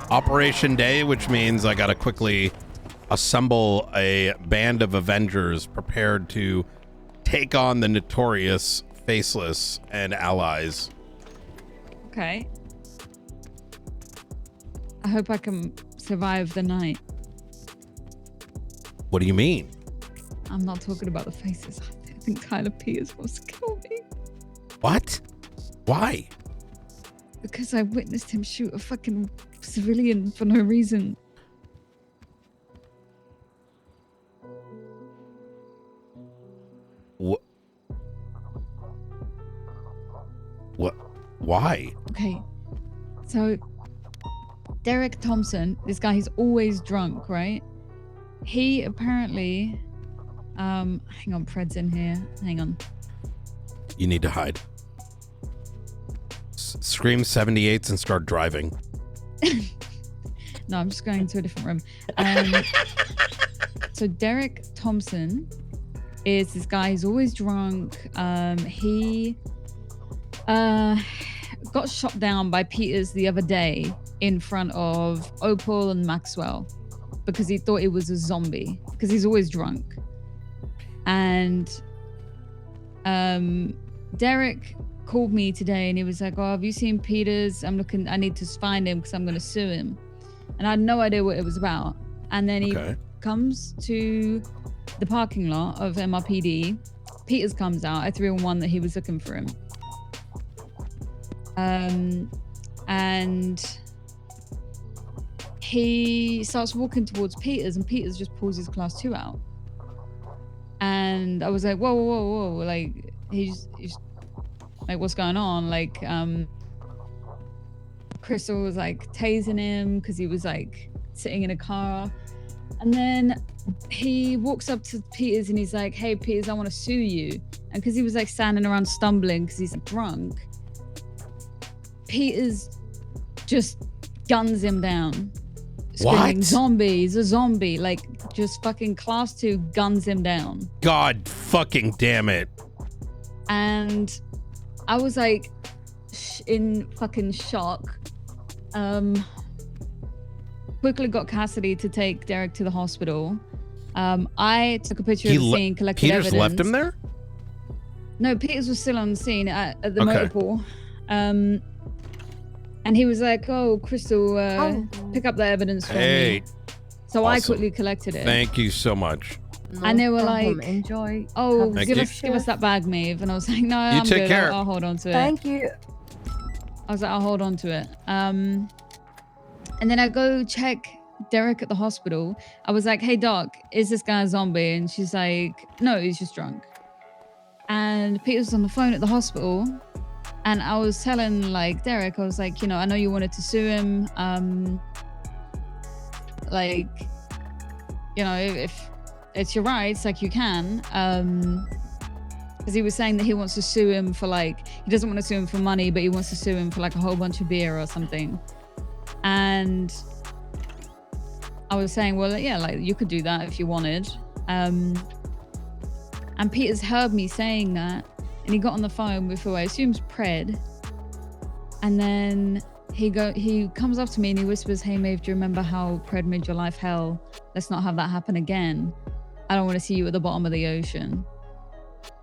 Operation Day, which means I gotta quickly assemble a band of Avengers prepared to take on the notorious Faceless and allies. Okay. I hope I can survive the night. What do you mean? I'm not talking about the Faces. I think Tyler Peters wants to kill me. What? Why? Because I witnessed him shoot a fucking civilian for no reason. What? Why? Okay. So, Derek Thompson, this guy, he's always drunk, right? He apparently... hang on, Pred's in here. Hang on. You need to hide. Scream 78s and start driving. No, I'm just going to a different room. So Derek Thompson is this guy who's always drunk. He got shot down by Peters the other day in front of Opal and Maxwell because he thought it was a zombie because he's always drunk. And Derek called me today and he was like, oh, have you seen Peters? I need to find him because I'm going to sue him. And I had no idea what it was about. And then he comes to the parking lot of MRPD. Peters comes out. I 311 that he was looking for him. And he starts walking towards Peters and Peters just pulls his class 2 out. And I was like, whoa, whoa, whoa, whoa. Like, he's like, what's going on? Like, Crystal was like tasing him because he was like sitting in a car. And then he walks up to Peters and he's like, hey, Peters, I want to sue you. And because he was like standing around stumbling because he's drunk, Peters just guns him down. Screaming, What? Zombie, he's a zombie. Like, just fucking class 2 guns him down. God fucking damn it. And I was like in fucking shock. Quickly got Cassidy to take Derek to the hospital. I took a picture of the scene, collected Peters evidence. left him there? No, Peters was still on the scene at the motor pool. And he was like, oh, Crystal, pick up the evidence for me. So I quickly collected it. Thank you so much. No and they were problem. like, enjoy. Oh, give us that bag, Maeve. And I was like, no, I'm take good. care. I'll hold on to it. Thank you. I was like, I'll hold on to it. And then I go check Derek at the hospital. I was like, hey, Doc, is this guy a zombie? And she's like, no, he's just drunk. And Peter was on the phone at the hospital. And I was telling like Derek, I was like, you know, I know you wanted to sue him. Like, you know, if it's your rights, like you can. Because he was saying that he wants to sue him for like, he doesn't want to sue him for money, but he wants to sue him for like a whole bunch of beer or something. And I was saying, well, yeah, like you could do that if you wanted. And Peter's heard me saying that, and he got on the phone with who I assume's Pred. And then he comes up to me and he whispers, hey, Maeve, do you remember how Pred made your life hell? Let's not have that happen again. I don't want to see you at the bottom of the ocean.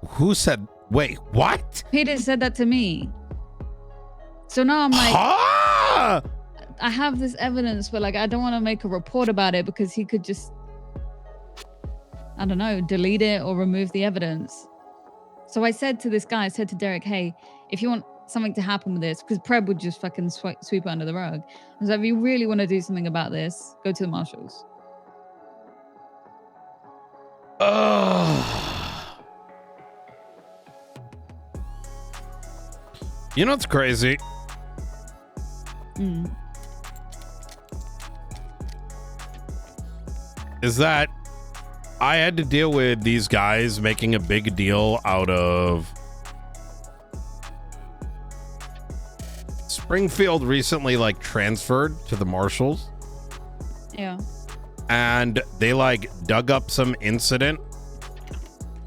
Who said, wait, what? Peter said that to me. So now I'm like, I have this evidence, but like, I don't want to make a report about it because he could just, I don't know, delete it or remove the evidence. So I said to this guy, I said to Derek, hey, if you want something to happen with this, because Pred would just fucking sweep it under the rug. I was like, if you really want to do something about this, go to the marshals. You know what's crazy? Is that I had to deal with these guys making a big deal out of Springfield recently like transferred to the Marshals. Yeah. And they like dug up some incident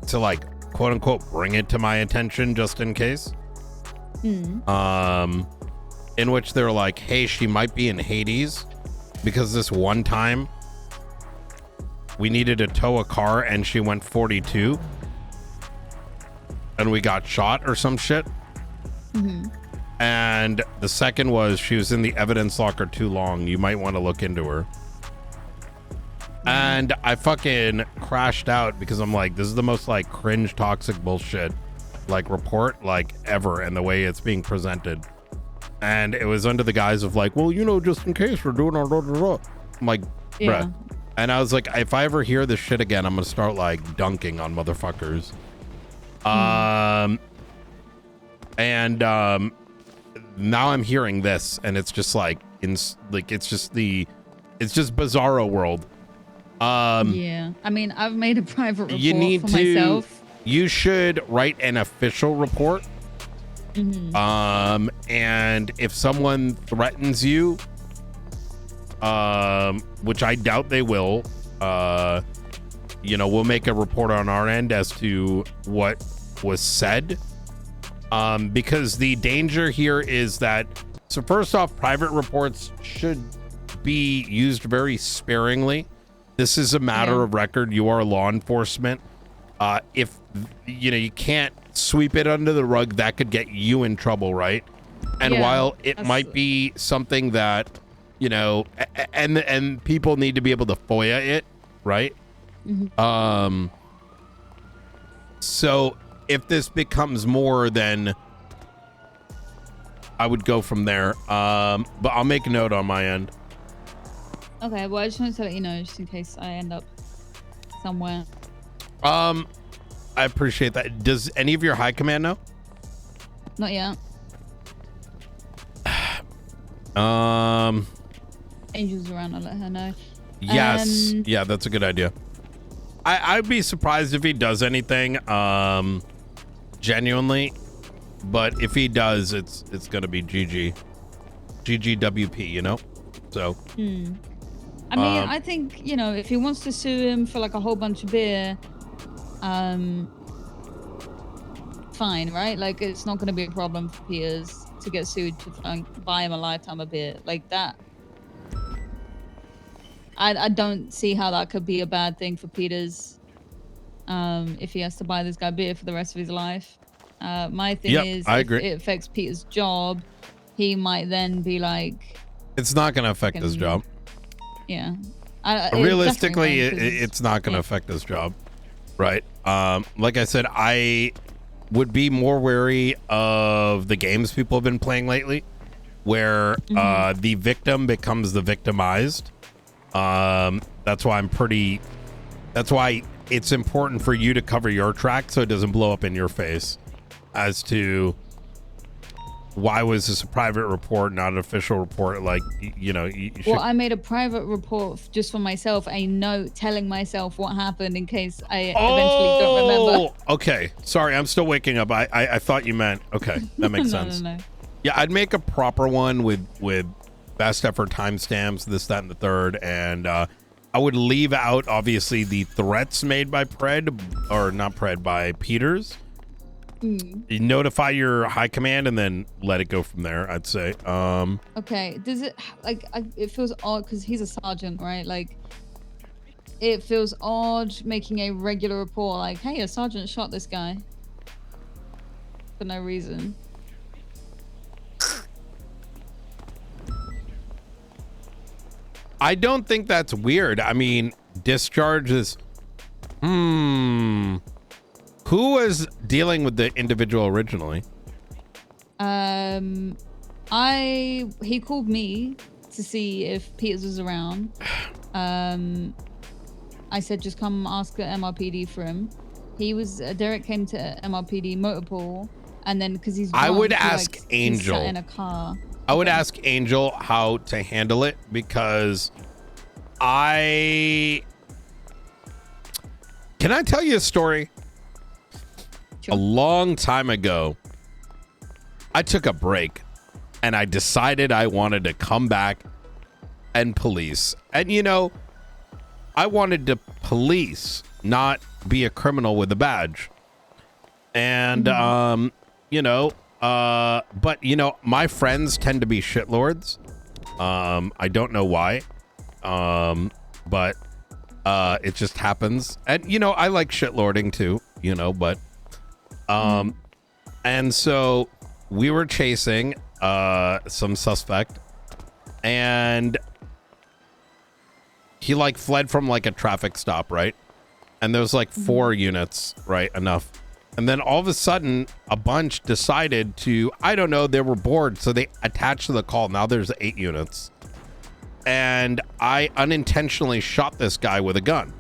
to like quote unquote bring it to my attention just in case. in which they're like, hey, she might be in Hades because this one time we needed to tow a car and she went 42 and we got shot or some shit. And the second was she was in the evidence locker too long. You might want to look into her. And I fucking crashed out because I'm like, this is the most like cringe toxic bullshit like report like ever, and the way it's being presented. And it was under the guise of like, well, you know, just in case we're doing our I'm like, bruh. And I was like, if I ever hear this shit again, I'm gonna start like dunking on motherfuckers. And now I'm hearing this, and it's just like it's just bizarro world. Yeah, I mean, I've made a private report you need for to myself. You should write an official report. And if someone threatens you, which I doubt they will, you know, we'll make a report on our end as to what was said. Because the danger here is that, so first off, private reports should be used very sparingly. This is a matter of record. You are law enforcement. If, you know, you can't sweep it under the rug, that could get you in trouble, right? And while it might be something that, you know, and people need to be able to FOIA it, right? So if this becomes more, then I would go from there. But I'll make a note on my end. Okay, well, I just wanted to let you know, just in case I end up somewhere. I appreciate that. Does any of your high command know? Not yet. Angel's around, I'll let her know. Yes. Yeah, that's a good idea. I'd be surprised if he does anything, genuinely. But if he does, it's gonna be GGWP, you know? So. I mean, I think, you know, if he wants to sue him for like a whole bunch of beer, fine, right? Like, it's not going to be a problem for Piers to get sued to buy him a lifetime of beer like that. I don't see how that could be a bad thing for Peters, if he has to buy this guy beer for the rest of his life. My thing is, if it affects Peter's job, he might then be like, it's not going to affect his job. Yeah. Realistically, it's not going to affect his job. Right. Like I said, I would be more wary of the games people have been playing lately, where the victim becomes the victimized. That's why it's important for you to cover your track so it doesn't blow up in your face as to why was this a private report, not an official report? Like, you know, well, I made a private report just for myself, a note telling myself what happened in case I eventually don't remember. Okay. Sorry, I'm still waking up. I thought you meant, okay, that makes sense. No. Yeah, I'd make a proper one with best effort timestamps, this, that, and the third. And I would leave out, obviously, the threats made by by Peters. You notify your high command and then let it go from there, I'd say. Okay, does it like it feels odd because he's a sergeant, right? Like, it feels odd making a regular report like, hey, a sergeant shot this guy for no reason. I don't think that's weird. I mean, discharges. Who was dealing with the individual originally? He called me to see if Peters was around. I said just come ask the MRPD for him. Derek came to MRPD motor pool, and then because he's drunk, I would ask Angel. He sat in a car. I would ask Angel how to handle it, because can I tell you a story? Sure. A long time ago, I took a break and I decided I wanted to come back and police. And, you know, I wanted to police, not be a criminal with a badge. And, you know, But you know, my friends tend to be shitlords. I don't know why. But it just happens. And you know, I like shitlording too, you know, but and so we were chasing some suspect, and he like fled from like a traffic stop, right? And there was like 4 units, right? Enough. And then all of a sudden, a bunch decided to, I don't know, they were bored, so they attached to the call. Now there's 8 units. And I unintentionally shot this guy with a gun.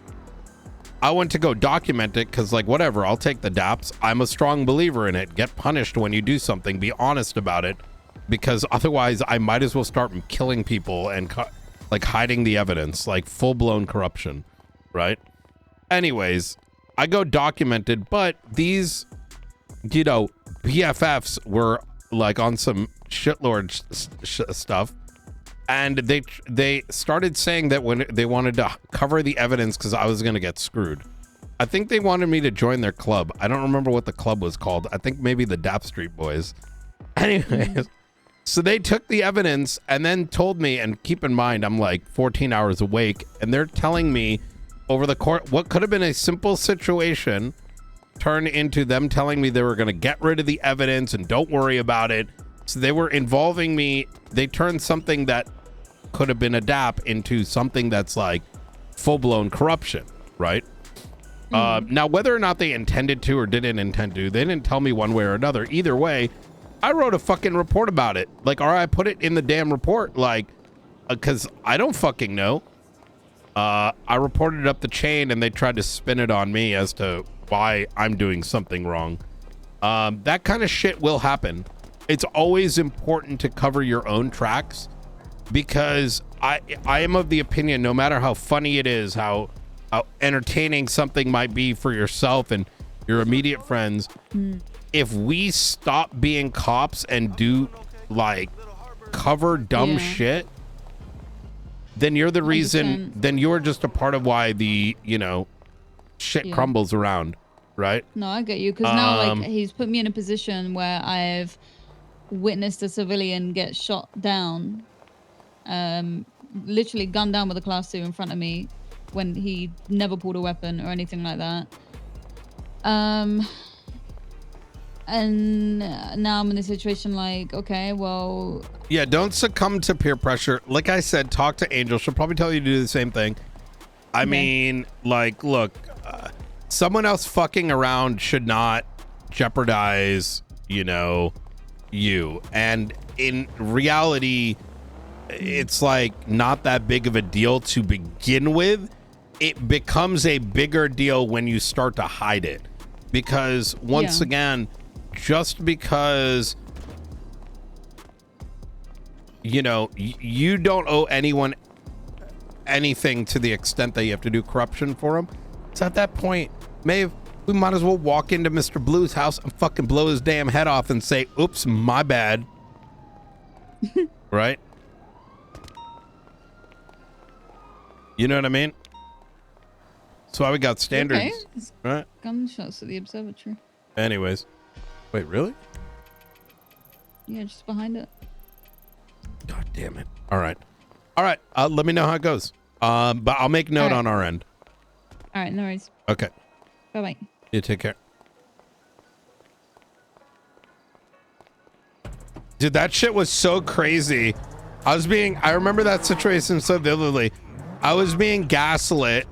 I went to go document it because, like, whatever, I'll take the daps. I'm a strong believer in it. Get punished when you do something. Be honest about it, because otherwise I might as well start killing people and like hiding the evidence, like full-blown corruption, right? Anyways, I go documented, but these, you know, BFFs were like on some shitlord stuff, and they started saying that when they wanted to cover the evidence because I was going to get screwed. I think they wanted me to join their club. I don't remember what the club was called. I think maybe the Dap Street Boys. Anyways, so they took the evidence and then told me, and keep in mind, I'm like 14 hours awake, and they're telling me over the court, what could have been a simple situation turned into them telling me they were going to get rid of the evidence and don't worry about it. So they were involving me. They turned something that could have been a DAP into something that's like full-blown corruption, right? Now, whether or not they intended to or didn't intend to, they didn't tell me one way or another. Either way, I wrote a fucking report about it. Like, or I put it in the damn report, like, because I don't fucking know. I reported up the chain, and they tried to spin it on me as to why I'm doing something wrong. That kind of shit will happen. It's always important to cover your own tracks, because I am of the opinion, no matter how funny it is, how entertaining something might be for yourself and your immediate friends, if we stop being cops and do like cover dumb shit, then you're the reason, then you're just a part of why the, you know, shit crumbles around, right? No, I get you, because now, like, he's put me in a position where I've witnessed a civilian get shot down, literally gunned down with a Class 2 in front of me when he never pulled a weapon or anything like that. And now I'm in a situation like, okay, well... Yeah, don't succumb to peer pressure. Like I said, talk to Angel. She'll probably tell you to do the same thing. I mean, like, look, someone else fucking around should not jeopardize, you know, you. And in reality, it's like not that big of a deal to begin with. It becomes a bigger deal when you start to hide it. Because once again... just because, you know, you don't owe anyone anything to the extent that you have to do corruption for them. So at that point, we might as well walk into Mr. Blue's house and fucking blow his damn head off and say, oops, my bad. Right? You know what I mean? That's why we got standards. Okay. Right? Gunshots at the observatory. Anyways. Wait, really? Yeah, just behind it. God damn it. All right. All right. Let me know how it goes. But I'll make note on our end. All right. No worries. Okay. Bye-bye. You take care. Dude, that shit was so crazy. I remember that situation so vividly. I was being gaslit